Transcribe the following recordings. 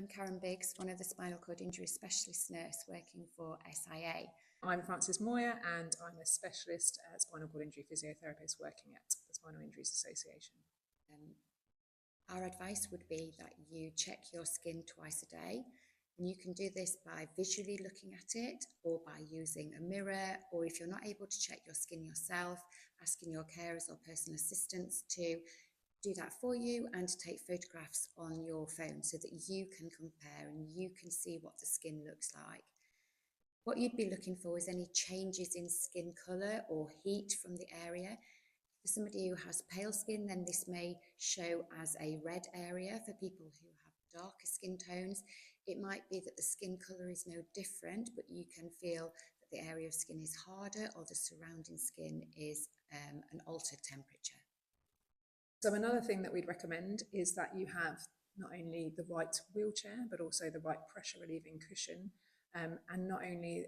I'm Karen Biggs, one of the spinal cord injury specialist nurse working for SIA. I'm Frances Moyer and I'm a specialist spinal cord injury physiotherapist working at the Spinal Injuries Association. Our advice would be that you check your skin twice a day, and you can do this by visually looking at it or by using a mirror, or if you're not able to check your skin yourself, asking your carers or personal assistants to do that for you and to take photographs on your phone so that you can compare and you can see what the skin looks like. What you'd be looking for is any changes in skin colour or heat from the area. For somebody who has pale skin, then this may show as a red area. For people who have darker skin tones, it might be that the skin colour is no different, but you can feel that the area of skin is harder or the surrounding skin is an altered temperature. So another thing that we'd recommend is that you have not only the right wheelchair, but also the right pressure relieving cushion. And not only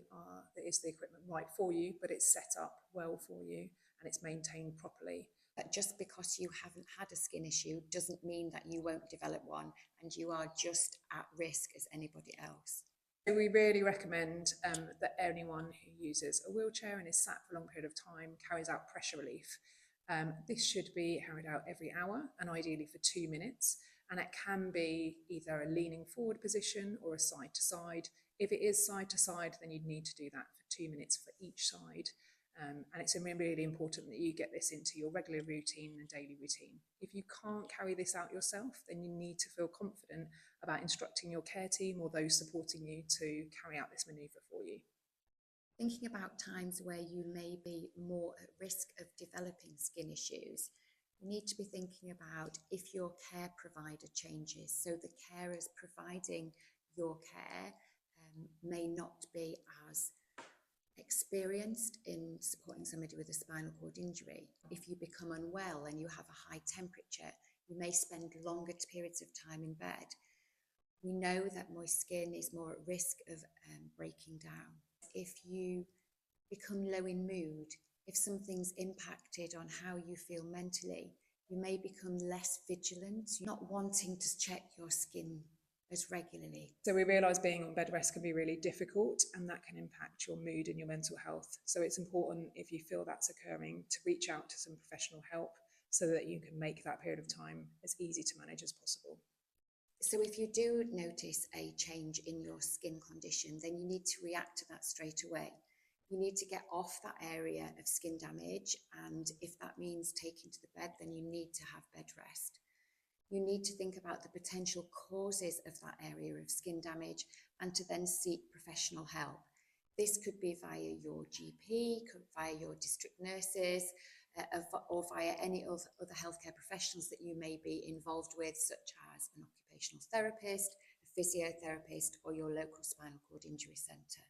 is the equipment right for you, but it's set up well for you and it's maintained properly. But just because you haven't had a skin issue doesn't mean that you won't develop one, and you are just at risk as anybody else. So we really recommend that anyone who uses a wheelchair and is sat for a long period of time carries out pressure relief. This should be carried out every hour and ideally for 2 minutes. And it can be either a leaning forward position or a side to side. If it is side to side, then you'd need to do that for 2 minutes for each side. And it's really important that you get this into your regular routine and daily routine. If you can't carry this out yourself, then you need to feel confident about instructing your care team or those supporting you to carry out this manoeuvre for you. Thinking about times where you may be more at risk of developing skin issues, you need to be thinking about if your care provider changes. So the carers providing your care may not be as experienced in supporting somebody with a spinal cord injury. If you become unwell and you have a high temperature, you may spend longer periods of time in bed. We know that moist skin is more at risk of breaking down. If you become low in mood, if something's impacted on how you feel mentally, you may become less vigilant, not wanting to check your skin as regularly. So we realise being on bed rest can be really difficult and that can impact your mood and your mental health. So it's important, if you feel that's occurring, to reach out to some professional help so that you can make that period of time as easy to manage as possible. So if you do notice a change in your skin condition, then you need to react to that straight away. You need to get off that area of skin damage, and if that means taking to the bed, then you need to have bed rest. You need to think about the potential causes of that area of skin damage and to then seek professional help. This could be via your GP, via your district nurses, or via any of other healthcare professionals that you may be involved with, such as an occupational therapist, a physiotherapist, or your local spinal cord injury centre.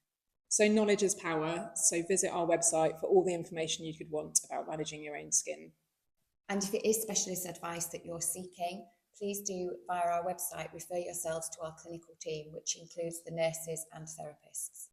So knowledge is power, so visit our website for all the information you could want about managing your own skin. And if it is specialist advice that you're seeking, please do, via our website, refer yourselves to our clinical team, which includes the nurses and therapists.